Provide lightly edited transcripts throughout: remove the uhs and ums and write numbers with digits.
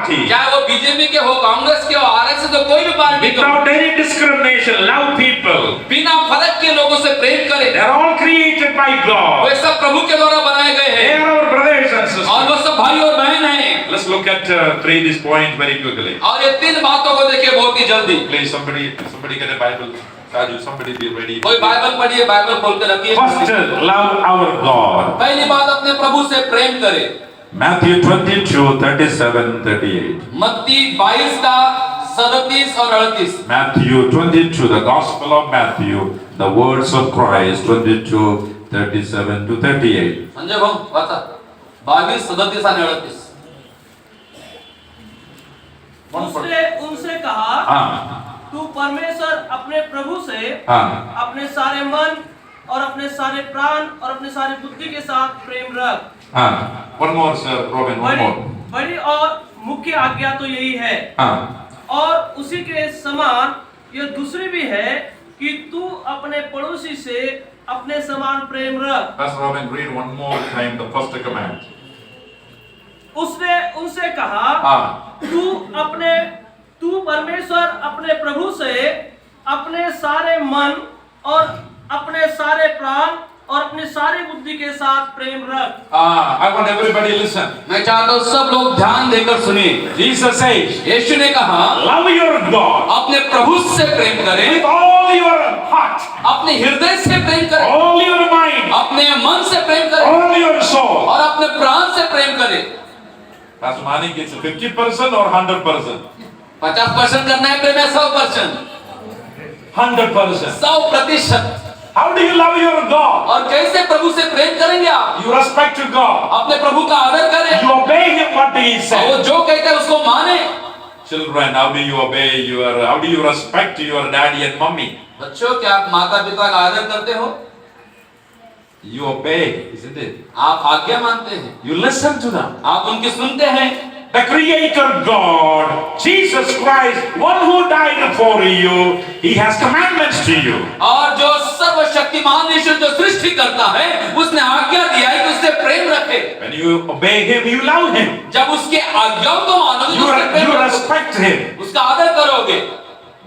party. चाहे वो BJP के हो, कांग्रेस के हो, आरएसएस हो, कोई भी पार्टी के हो, Without any discrimination, love people. बिना फर्क के लोगों से प्रेम करे। They are all created by वो God. सब प्रभु के द्वारा बनाए गए They हैं are our brothers and sisters. और वो सब भाई और बहन हैं। Let's look at three these points very quickly. और ये तीन बातों को देखिए बहुत ही जल्दी। Please, somebody get a Bible. Raju, somebody be ready. कोई बाइबल पढ़िए, बाइबल खोल के रखिए। First, love our God. पहली बात अपने प्रभु से प्रेम करे। Matthew 22, 37, 38. मत्ती 22 का 37 और 38। Matthew 22, the Gospel of Matthew, the words of Christ, 22, 37 to 38. Sanjay भाऊ वाचा 22, 37 आणि 38। उसने उनसे कहा, हाँ, तू परमेश्वर अपने प्रभु से हाँ, अपने सारे मन और अपने सारे प्राण और अपने सारे बुद्धि के साथ प्रेम रख। हाँ. One more, sir, Robin, one more. बड़ी और मुख्य आज्ञा तो यही है, हाँ. और उसी के समान यह दूसरी भी है कि तू अपने पड़ोसी से अपने समान प्रेम रख। Pastor Robin, read one more time the first command. उसने उनसे कहा, हाँ. तू परमेश्वर अपने प्रभु से अपने सारे मन और अपने सारे प्राण और अपने सारे बुद्धि के साथ प्रेम रख। I want everybody listen. मैं चाहता हूँ सब लोग ध्यान देकर सुनिए। Jesus says, यीशु ने कहा love your God अपने प्रभु से प्रेम करें, with all your heart, अपने हृदय से प्रेम करें, all your mind, अपने मन से प्रेम करें all your soul. और अपने प्राण से प्रेम करें। Pastor Mani gets 50% or 100%? 50% करना है प्रेम, 100%, 100%. 100%। How do you love your God? और कैसे प्रभु से प्रेम करेंगे आप? You respect God. अपने प्रभु का आदर करें, You obey Him what He और वो said. जो कहते हैं उसको माने। Children, how do you obey how do you respect your daddy and mommy? बच्चों, क्या आप माता पिता का आदर करते हो? You obey, isn't it? आप आज्ञा मानते हैं, You listen to them. आप उनकी सुनते हैं। The Creator God, Jesus Christ, one who died for you, He has commandments to you. और जो सर्वशक्तिमान ईश्वर जो सृष्टि करता है, उसने आज्ञा दिया है कि उससे प्रेम रखे। When you obey Him, you love Him. जब उसके आज्ञाओं को मानोगे, तो उससे प्रेम You रखोगे, respect Him. उसका आदर करोगे।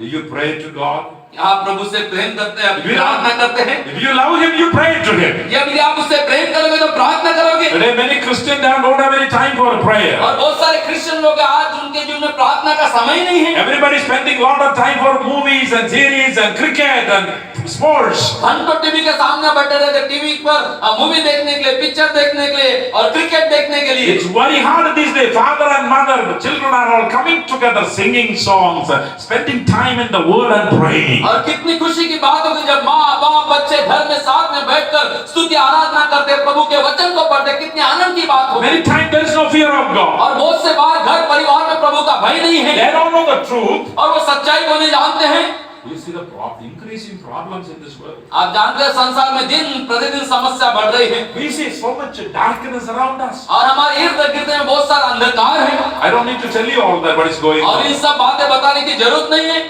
Do you pray to God? आप प्रभु से प्रेम करते हैं, प्रार्थना करते हैं। If you love Him, you pray to Him. यदि आप उससे प्रेम करोगे तो प्रार्थना करोगे। Today, many Christians don't have any time for prayer. और बहुत सारे क्रिश्चियन लोग आज उनके जीवन में प्रार्थना का समय ही नहीं है। Everybody is spending a lot of time for movies and series and cricket and sports. घंटों टीवी के सामने बैठे रहते, टीवी पर मूवी देखने के लिए, पिक्चर देखने के लिए और क्रिकेट देखने के लिए। It's very hard these days. Father and mother, the children are all coming together, singing songs, spending time in the Word and praying. और कितनी खुशी की बात होगी जब माँ बाप बच्चे घर में साथ में बैठकर स्तुति आराधना करते, प्रभु के वचन को पढ़ते, कितनी आनंद की बात होगी। Many times there is no fear of God. और बहुत से बार घर परिवार में प्रभु का भय नहीं है, They don't know the truth. और वो सच्चाई को नहीं जानते हैं। You see the increasing problems in this world. आप जानते हैं संसार में दिन प्रतिदिन समस्या बढ़ रही है We see so much darkness around us. और हमारे इर्द गिर्द में बहुत सारा अंधकार है। I don't need to tell you all that what is going और on. इन सब बातें बताने की जरूरत नहीं है।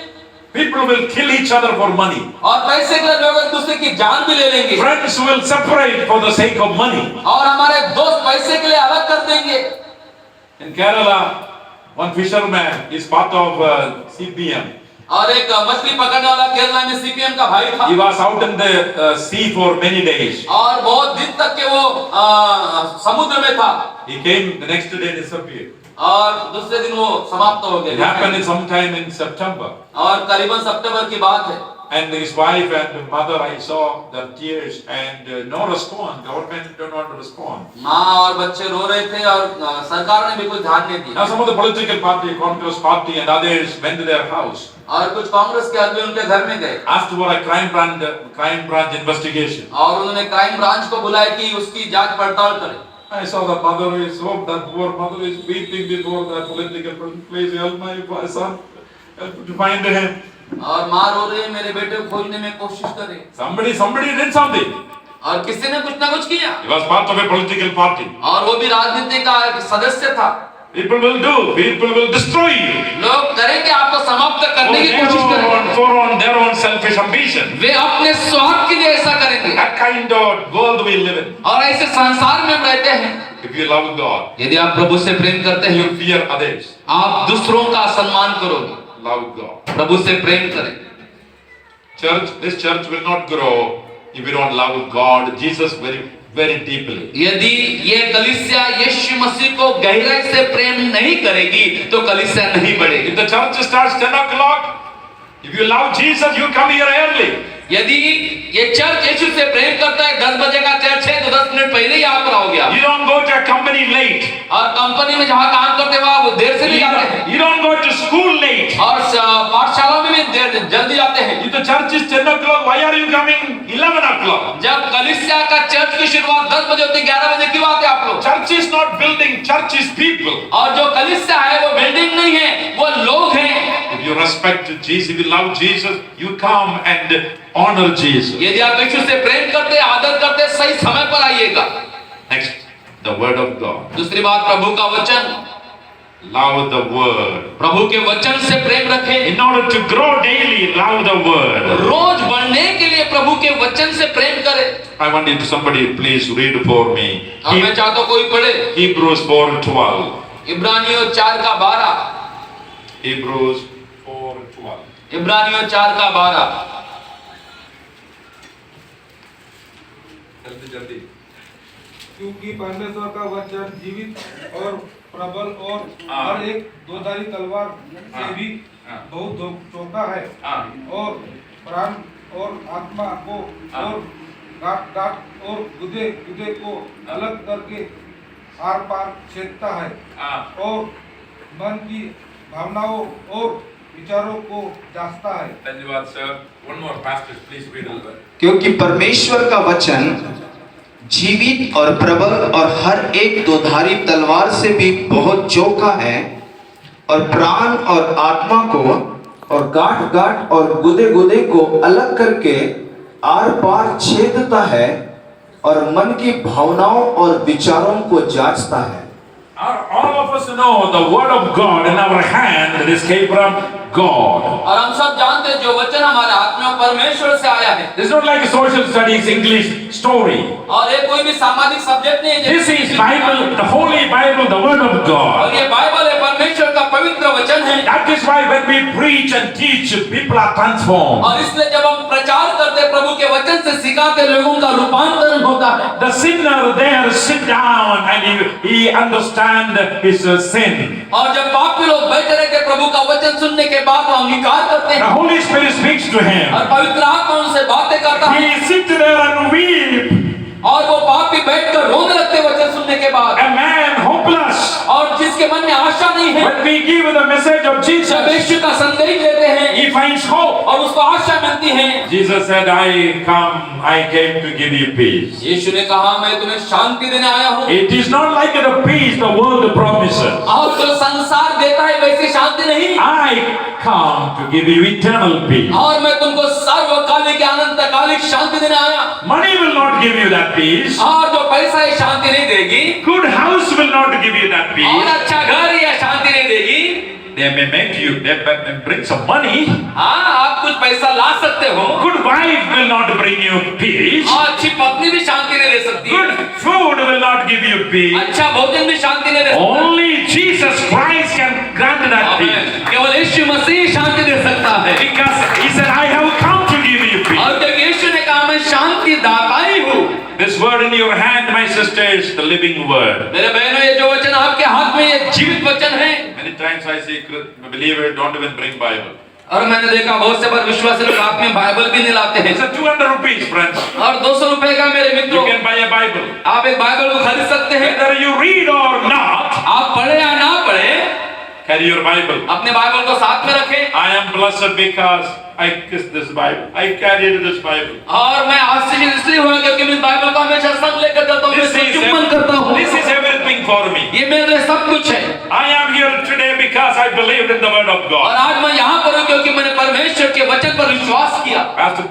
People will kill each other for money. और पैसे के लिए लोग एक दूसरे की जान भी ले लेंगे। Friends will separate for the sake of money. और हमारे दोस्त पैसे के लिए अलग कर देंगे। In Kerala, one fisherman is part of CPM. और एक मछली पकड़ने वाला केरला में सीपीएम का भाई था। He was out in the sea for many days. और बहुत दिन तक के वो समुद्र में था। He came the next day and disappeared. और दूसरे दिन वो समाप्त हो It गया। happened sometime in September. और करीबन सितंबर की बात है। And his wife and mother, I saw the tears and no response. Government did not respond. माँ और बच्चे रो रहे थे और सरकार ने भी कोई ध्यान नहीं दिया। Now some of the political party, Congress party and others went to their house. और कुछ कांग्रेस के आदमी उनके घर में गए। Asked for a crime branch investigation. और उन्होंने क्राइम ब्रांच को बुलाया कि उसकी जांच पड़ताल करे। I saw the mother is that poor mother is weeping before the political person. Please help my son, help to find him. और माँ रो रही है, मेरे बेटे को खोजने में कोशिश करे। Somebody did something. और किसी ने कुछ ना कुछ किया। He was part of a political party. और वो भी राजनीति का एक सदस्य था। People will destroy you. लोग करेंगे, आपको समाप्त करने की कोशिश करेंगे। For their own selfish ambition. वे अपने स्वार्थ के लिए ऐसा करेंगे। That kind of world we live in. और ऐसे संसार में हम रहते हैं। If you love God, यदि आप प्रभु से प्रेम करते हैं, you fear others. आप दूसरों का सम्मान करोगे, Love God. प्रभु से प्रेम करें। This church will not grow if you don't love God, Jesus very deeply. यदि ये कलीसिया यीशु मसीह को गहराई से प्रेम नहीं करेगी तो कलीसिया नहीं बढ़ेगी। If the church starts 10 o'clock, if you love Jesus, you come here early. यदि ये चर्च यीशु से प्रेम करता है, 10 बजे का चर्च है तो 10 मिनट पहले ही आप रहोगे आप। You don't go to a company late. और कंपनी में जहाँ काम करते हो आप देर से भी जाते हैं। You don't go to school late. और पाठशाला में भी देर जल्दी जाते हैं। If the church is 10 o'clock, why are you coming 11 o'clock? जब कलीसिया का चर्च की शुरुआत 10 बजे होती है, 11 बजे क्यों आते हैं आप लोग? Church is not building, church is people. और जो कलीसिया है वो बिल्डिंग नहीं है, वो लोग हैं। If you respect Jesus, if you love Jesus, you come and honor Jesus. यदि आप यीशु से प्रेम करते, आदर करते, सही समय पर आइएगा। Next, the word of God. दूसरी बात, प्रभु का वचन। Love the word. प्रभु के वचन से प्रेम रखें। In order to grow daily, love the word. रोज बढ़ने के लिए प्रभु के वचन से प्रेम करें। I want you to somebody please read for me. और मैं चाहता हूं कोई पढ़े Hebrews 4:12. इब्रानियों 4:12। Hebrews 4:12. इब्रानियों 4:12। जल्दी। क्योंकि परमेश्वर का वचन जीवित और प्रबल और हर एक दोधारी तलवार से भी बहुत चौका है और प्राण और आत्मा को और गांठ और गुदे गुदे को अलग करके आर पार छेदता है और मन की भावनाओं और विचारों को जांचता है। धन्यवाद sir. One more pastor, please read a little. क्योंकि परमेश्वर का वचन जीवित और प्रबल और हर एक दोधारी तलवार से भी बहुत चौका है और प्राण और आत्मा को और गांठ गांठ और गुदे गुदे को अलग करके आर पार छेदता है और मन की भावनाओं और विचारों को जांचता है। All of us know the word of God in our hand that is came from God. और हम सब जानते हैं जो वचन हमारे हाथ में परमेश्वर से आया है। It's not like a social studies English story. और ये कोई भी सामाजिक सब्जेक्ट नहीं है। This is Bible, the Holy Bible, the word of God. और ये बाइबल है, परमेश्वर का पवित्र वचन है। That is why when we preach and teach, people are transformed. और इसलिए जब हम प्रचार करते प्रभु के वचन से सिखाते, लोगों का रूपांतरण होता है। The sinner there sit down and he understand his sin. और जब पापी लोग बैठे रहते प्रभु का वचन सुनने के बाद वो अंगीकार करते The हैं Holy Spirit speaks to him. और पवित्र आत्मा उनसे बातें करता है He sits there and weep. और वो पापी बैठकर रोने लगते वचन सुनने के बाद। A man hopeless. और जिसके मन में आशा नहीं है, When we give the message of जब Jesus, यीशु का संदेश देते हैं he finds hope. और उसको आशा मिलती है। Jesus said, I came to give you peace. यीशु ने कहा मैं तुम्हें शांति देने आया हूँ। It is not like the peace the world promises. और जो संसार देता है वैसी शांति नहीं। I come to give you eternal peace. और मैं तुमको सर्वकालिक अनंतकालिक शांति देने आया। Money will not give you that peace. और जो पैसा ये शांति नहीं देगी, Good house will not give you that और peace. अच्छा घर ये शांति नहीं देगी। They may make you, they may bring some money. हाँ, आप कुछ पैसा ला सकते हो। Good wife will not bring you peace. और अच्छी पत्नी भी शांति नहीं दे सकती। Good food will not give you peace. अच्छा भोजन भी शांति नहीं दे सकता। Only Jesus Christ can grant that peace. केवल यीशु मसीह शांति दे सकता है। Because he said, I have come to give you peace. और जब यीशु ने कहा मैं शांति दाता ही हूँ। This word in your hand, my sister, is the living word. मेरे बहनों, ये जो वचन आपके हाथ में, ये जीवित वचन है। Many times I see believers don't even bring Bible. और मैंने देखा बहुत से बार विश्वासी लोग हाथ में बाइबल भी नहीं लाते हैं। It's a 200 rupees, friends. और 200 रुपए का मेरे मित्रों, You can buy a Bible. आप एक बाइबल को खरीद सकते हैं। Whether you read or not, आप पढ़े या ना पढ़े, carry your Bible. अपने बाइबल को साथ में रखें। I am blessed because I kissed this Bible. I carried this Bible. और मैं आशीषित इसलिए हुआ क्योंकि मैं बाइबल को हमेशा संग लेकर चलता हूँ, मैं चुम्बन करता हूँ। This is everything for me. ये मेरे लिए सब कुछ है। I am here today because I believed in the word of और God. आज मैं यहाँ पर हूँ क्योंकि मैंने परमेश्वर के वचन पर विश्वास किया। Pastor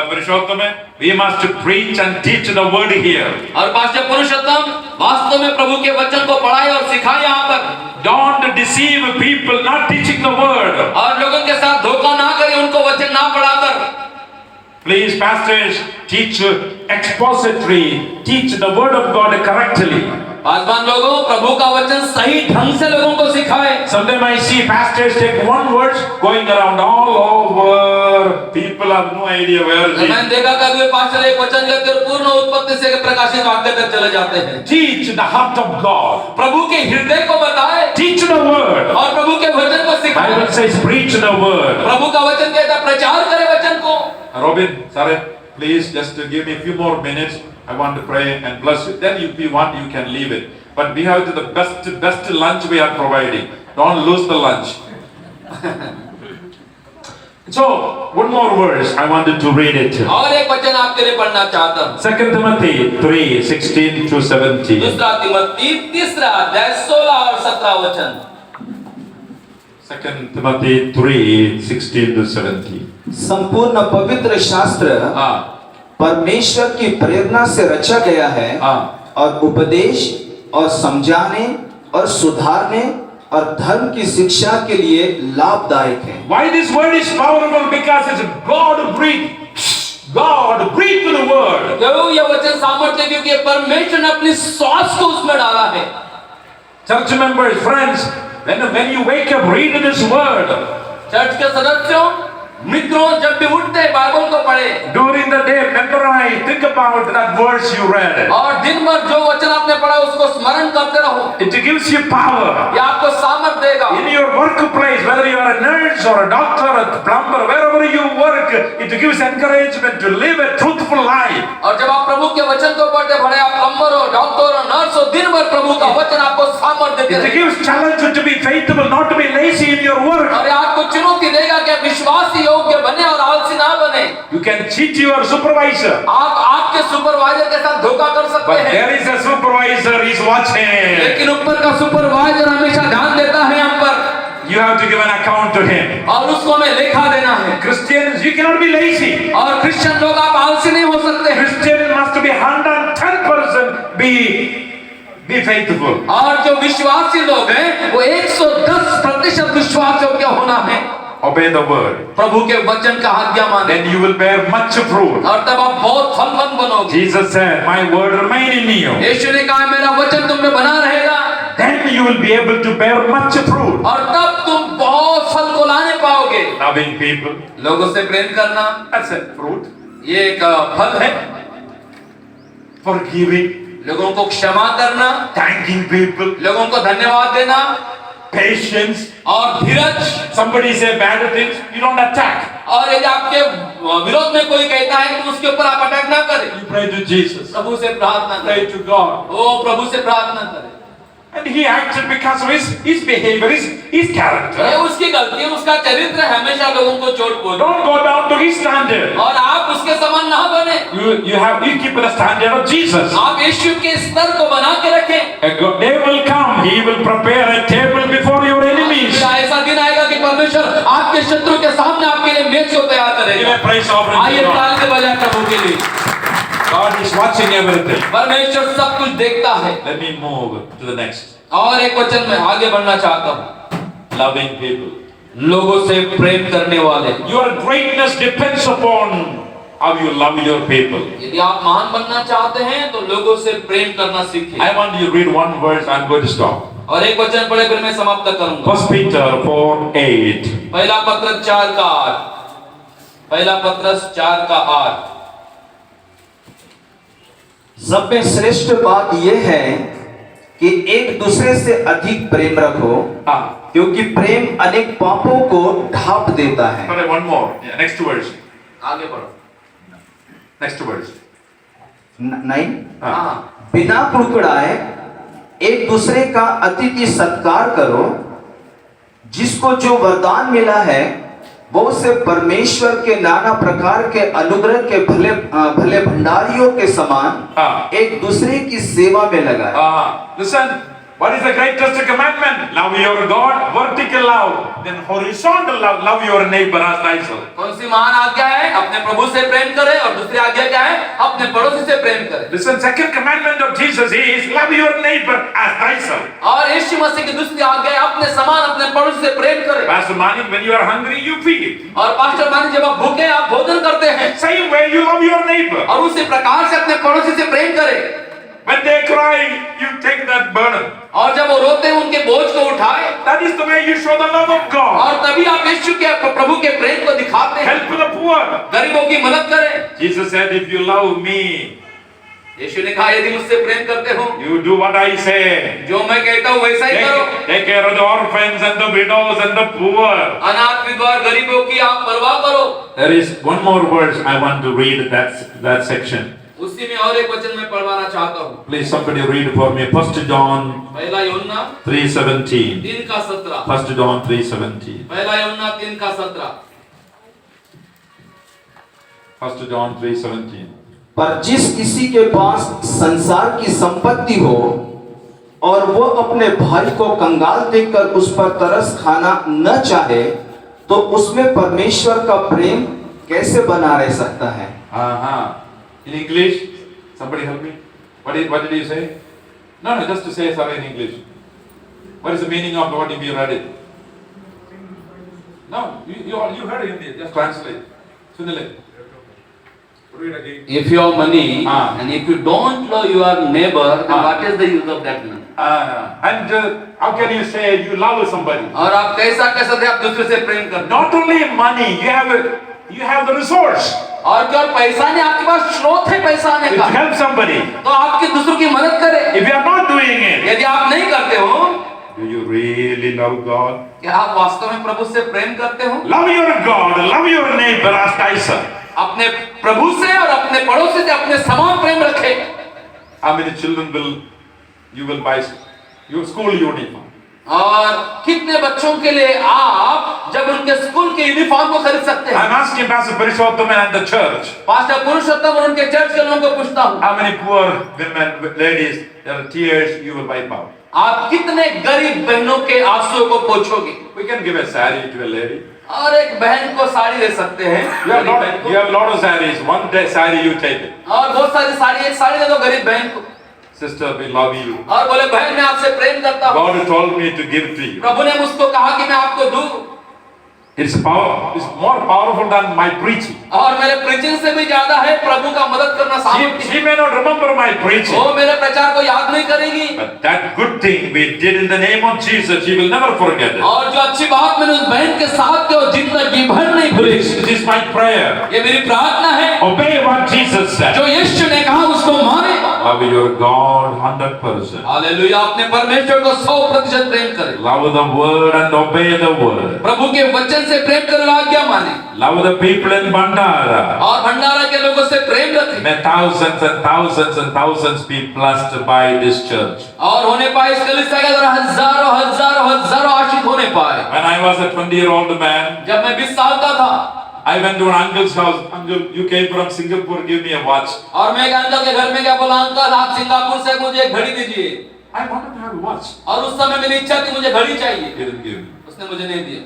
Purushottam, we must preach and teach the word here. और पास्टर पुरुषोत्तम वास्तव में प्रभु के वचन को पढ़ाए और सिखाए यहाँ पर। Don't deceive people not teaching the word. और लोगों के साथ धोखा ना करें, उनको वचन ना पढ़ाकर। Please, pastors, teach expository, teach the word of God correctly. Paswan लोगों, प्रभु का वचन सही ढंग से लोगों को सिखाए। Sometimes I see pastors take one verse going around all over. People have no idea where it मैंने is. देखा कभी पास्टर एक वचन लेते और पूर्ण उत्पत्ति से प्रकाशित वाक्य तक चले जाते हैं। Teach the heart of God. प्रभु के हृदय को बताए Teach the word. और प्रभु के वचन को सिखाए। Bible says preach the word. प्रभु का वचन कहता है प्रचार करे वचन को। Robin, sorry, please just give me a few more minutes. I want to pray and bless you. Then if you want, you can leave it. But we have the best lunch we are providing. Don't lose the lunch. So, one more verse. I wanted to read it. और एक वचन आपके लिए पढ़ना चाहता हूँ। 2 Timothy 3:16 to 17. दूसरा तिमोथी तीसरा अध्याय 16 और 17 वचन। 2 Timothy 3:16 to 17. संपूर्ण पवित्र शास्त्र हाँ, परमेश्वर की प्रेरणा से रचा गया है हाँ, और उपदेश और समझाने और सुधारने और धर्म की शिक्षा के लिए लाभदायक है। Why this word is powerful? Because it's God breathed. God breathed the word. क्यों यह वचन सामर्थ्य? क्योंकि परमेश्वर ने अपनी सांस को उसमें डाला है। Church members, friends, when you wake up, read this word. Church के सदस्यों, मित्रों, जब भी उठते बाइबल को पढ़े। During the day, memorize, think about that verse you read. और दिन भर जो वचन आपने पढ़ा उसको स्मरण करते रहो। It gives you power. ये आपको सामर्थ देगा। In your workplace, whether you are a nurse or a doctor or a plumber, wherever you work, it gives encouragement to live a truthful life. और जब आप प्रभु के वचन को पढ़ते, भले आप प्लम्बर हो, डॉक्टर हो, नर्स हो, दिन भर प्रभु का वचन आपको सामर्थ देते It रहेगा। gives challenge to be faithful, not to be lazy in your work. और ये आपको चुनौती देगा कि विश्वासी योग्य बने और आलसी ना बने। You can cheat your supervisor. आप आपके सुपरवाइजर के साथ धोखा कर सकते But हैं, there is a supervisor, he's watching. लेकिन ऊपर का सुपरवाइजर हमेशा ध्यान देता है हम पर, You have to give an account to him. और उसको हमें लेखा देना है। Christians, you cannot be lazy. और क्रिश्चियन लोग आप आलसी नहीं हो सकते। Christian must be 110% be faithful. और जो विश्वासी लोग हैं वो 110% विश्वास योग्य होना है। Obey the word. प्रभु के वचन का आज्ञा माने, Then you will bear much fruit. और तब आप बहुत फलवंत बनोगे। Jesus said, my word remain in you. यीशु ने कहा मेरा वचन तुम में बना रहेगा, Then you will be able to bear much fruit. और तब तुम बहुत फल को लाने पाओगे। Loving people. लोगों से प्रेम करना, That's a fruit. ये एक फल है। Forgiving. लोगों को क्षमा करना, Thanking people. लोगों को धन्यवाद देना, Patience. और धीरज। Somebody say bad things, you don't attack. और यदि आपके विरोध में कोई कहता है तो उसके ऊपर आप अटैक ना करें। You pray to Jesus. प्रभु से प्रार्थना Pray करें। to God. ओ प्रभु से प्रार्थना करें। And he acted because of his behavior, his character. ये उसकी गलती है, उसका चरित्र है, हमेशा लोगों को चोट पहुंचाना। Don't go down to his standard. और आप उसके समान ना बने। You keep the standard of Jesus. आप यीशु के स्तर को बना के रखें। A good day will come. He will prepare a table before your enemies. ऐसा दिन आएगा कि परमेश्वर आपके शत्रु के सामने आपके लिए मेज को तैयार Give करेगा। a praise offering to आइए God. ताली से बजाएं प्रभु के लिए। God is watching everything. परमेश्वर सब कुछ देखता है। Let me move to the next. और एक वचन में आगे बढ़ना चाहता हूँ। Loving people. लोगों से प्रेम करने वाले। Your greatness depends upon how you love your people. यदि आप महान बनना चाहते हैं तो लोगों से प्रेम करना सीखें। I want you to read one verse. I'm going to stop. और एक वचन पढ़े फिर मैं समाप्त करूंगा। 1 Peter 4:8. पहला पत्रस 4 का 8। पहला पत्रस 4 का 8। सब में श्रेष्ठ बात यह है कि एक दूसरे से अधिक प्रेम रखो, क्योंकि प्रेम अनेक पापों को ढांप देता है। Sorry, one more. Yeah, next verse. आगे बढ़ो। Next verse. नहीं, हाँ। बिना कुड़कुड़ाए एक दूसरे का अतिथि सत्कार करो, जिसको जो वरदान मिला है वो उसे परमेश्वर के नाना प्रकार के अनुग्रह के भले भंडारियों के समान एक दूसरे की सेवा में लगाए। Listen, what is the greatest commandment? Love your God, vertical love. Then horizontal love, love your neighbor as thyself. कौन सी महान आज्ञा है? अपने प्रभु से प्रेम करें, और दूसरी आज्ञा क्या है? अपने पड़ोसी से प्रेम करें। Listen, second commandment of Jesus is love your neighbor as thyself. और यीशु मसीह की दूसरी आज्ञा है अपने समान अपने पड़ोसी से प्रेम करें। Pastor Mani, when you are hungry, you feed. और पास्टर मानी जब आप भूखे आप भोजन करते हैं, Same way you love your neighbor. और उसी प्रकार से अपने पड़ोसी से प्रेम करें। When they cry, you take that burden. और जब वो रोते हैं उनके बोझ को उठाए, That is the way you show the love of God. और तभी आप यीशु के प्रभु के प्रेम को दिखाते हैं। Help the poor. गरीबों की मदद करें। Jesus said, if you love me, यीशु ने कहा यदि मुझसे प्रेम करते हो, you do what I say. जो मैं कहता हूँ वैसा ही करो। Take care of the orphans and the widows and the poor. अनाथ विधवा गरीबों की आप परवाह करो। There is one more verse I want to read that section. उसी में और एक वचन मैं पढ़वाना चाहता हूँ। Please somebody read for me. 1 John पहला यूहन्ना 3:17. 3:17। 1 John 3:17. पहला यूहन्ना 3:17। 1 John 3:17. पर जिस किसी के पास संसार की संपत्ति हो और वो अपने भाई को कंगाल देखकर उस पर तरस खाना न चाहे, तो उसमें परमेश्वर का प्रेम कैसे बना रह सकता है? In English, somebody help me. What did you say? No, just to say something in English. What is the meaning of what if you read it? No, you heard it. Just translate. Sunil. Read again. If you have money Ah. and if you don't love your neighbor, then what is the use of that money? And how can you say you love somebody? और आप कैसा कह सकते हैं आप दूसरे से प्रेम करते हैं? Not only money, you have the resource और क्या पैसा नहीं, आपके पास स्रोत है पैसा आने to का, help somebody. तो आपके दूसरों की मदद करें। If you are not doing it, यदि आप नहीं करते हो, do you really love God? क्या आप वास्तव में प्रभु से प्रेम करते हो? Love your God, love your neighbor as thyself. अपने प्रभु से और अपने पड़ोसी से अपने समान प्रेम रखें। How many children you will buy your school uniform? और कितने बच्चों के लिए आप जब उनके स्कूल के यूनिफॉर्म को खरीद सकते हैं? I'm asking Pastor Parishottam and the church. Pastor Purushottam और उनके चर्च के लोगों को पूछता हूँ, How many poor women, ladies, their tears you will wipe out? आप कितने गरीब बहनों के आंसुओं को पोंछोगे? We can give a saree to a lady. और एक बहन को साड़ी दे सकते हैं। You have a lot of sarees. One day saree you take it. और बहुत सारी साड़ी, एक साड़ी दे दो गरीब बहन को। Sister, we love you. और बोले बहन मैं आपसे प्रेम करता हूँ। God told me to give to you. प्रभु ने मुझको कहा कि मैं आपको दूं। It's more powerful than my preaching. और मेरे प्रीचिंग से भी ज्यादा है प्रभु का मदद करना सामर्थ्य। She may not remember my preaching. वो मेरे प्रचार को याद नहीं करेगी। But that good thing we did in the name of Jesus, she will never forget it. और जो अच्छी बात मैंने उस बहन के साथ की वो जिंदगी भर नहीं भूलेगी। This is my prayer. ये मेरी प्रार्थना है। Obey what Jesus said. जो यीशु ने कहा उसको माने। Love your God 100%. हालेलुया, अपने परमेश्वर को 100% प्रेम करें। Love the word and obey the word. प्रभु के वचन से प्रेम करें, आज्ञा माने। Love the people in Bandara. और भंडारा के लोगों से प्रेम रखें। May thousands and thousands and thousands be blessed by this church. और होने पाए इस कलीसिया के द्वारा हजारों हजारों हजारों आशीष होने पाए। When I was a 20-year-old man, जब मैं 20 साल का था, I went to an uncle's house. Uncle, you came from Singapore, give me a watch. और मैं एक अंकल के घर में गया, बोला अंकल आप सिंगापुर से मुझे एक घड़ी दीजिए। I wanted to have a watch. और उस समय मेरी इच्छा थी मुझे घड़ी चाहिए, He didn't give me. उसने मुझे नहीं दिया।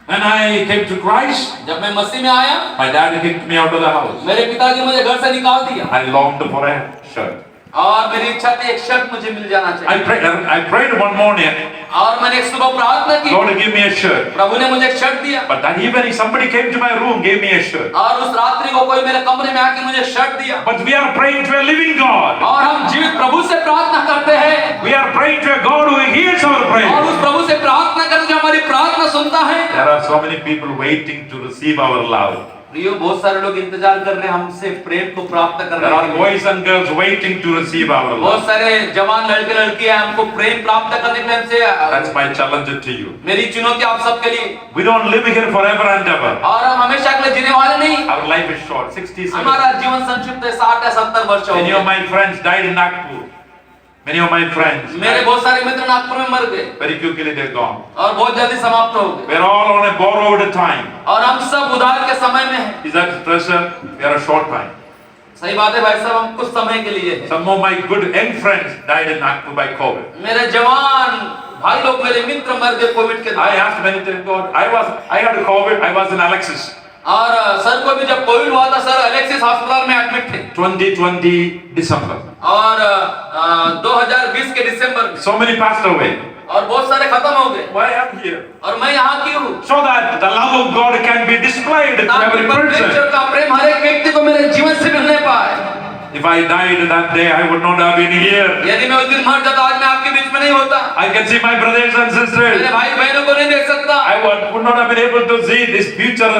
When I came to Christ, जब मैं मसीह में आया, my dad kicked me out of the house. मेरे पिताजी मुझे घर से निकाल दिया। I longed for a shirt. और मेरी इच्छा थी एक शर्ट मुझे मिल जाना चाहिए। I prayed one morning, और मैंने एक सुबह प्रार्थना की, God give me a shirt. प्रभु ने मुझे एक शर्ट दिया। But then even if somebody came to my room, gave me a shirt. और उस रात्रि को कोई मेरे कमरे में आके मुझे शर्ट दिया। But we are praying to a living God. और हम जीवित प्रभु से प्रार्थना करते हैं। We are praying to a God who hears our और prayer. उस प्रभु से प्रार्थना करके जो हमारी प्रार्थना सुनता है। There are so many people waiting to receive our love. प्रियो, बहुत सारे लोग इंतजार कर रहे हैं हमसे प्रेम को प्राप्त करने There are के लिए। boys and girls waiting to receive our love. बहुत सारे जवान लड़के लड़कियां हमको प्रेम प्राप्त करने के लिए हमसे। That's my challenge to you. मेरी चुनौती आप सबके लिए। We don't live here forever and ever. और हम हमेशा के लिए जीने वाले नहीं। Our life is short, 60, 70. हमारा जीवन संक्षिप्त है, 60 या 70 वर्ष हो Many of गए। my friends died in Nagpur. Many of my friends. मेरे बहुत सारे मित्र नागपुर में मर गए Very quickly they're gone. और बहुत जल्दी समाप्त हो गए। We're all on a borrowed time. और हम सब उधार के समय में हैं। Is that treasure? We are a short time. सही बात है भाई साहब, हम कुछ समय के लिए हैं। Some of my good young friends died in Nagpur by COVID. मेरे जवान भाई लोग, मेरे मित्र मर गए कोविड के I दौरान। asked many times, God, I had COVID. I was in Alexis. और सर को भी जब कोविड हुआ था, सर अलेक्सिस अस्पताल में एडमिट थे। 2020 December. और 2020 के दिसंबर में। So many passed away. और बहुत सारे खत्म हो गए। Why I'm here? और मैं यहाँ क्यों हूँ? So that the love of God can be displayed to ताकि every परमेश्वर person. का प्रेम हर एक व्यक्ति को मेरे जीवन से मिलने पाए। If I died that day, I would not have been here. यदि मैं उस दिन मर जाता, आज मैं आपके बीच में नहीं होता। I can see my brothers and sisters. मेरे भाई बहनों को नहीं देख सकता। I would not have been able to see this future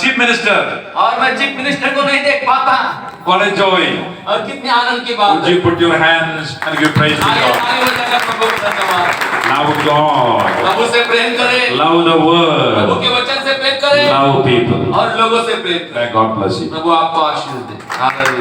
chief minister. और मैं चीफ मिनिस्टर को नहीं देख पाता। What a joy. और कितने आनंद की बात Would है। you put your hands and give praise to आइए God? ताली बजाकर प्रभु को धन्यवाद। Love God. प्रभु से प्रेम करें, Love the प्रभु word. के वचन से प्रेम करें Love people. और लोगों से प्रेम करें। May God bless you. प्रभु आपको आशीष दे। हालेलुया।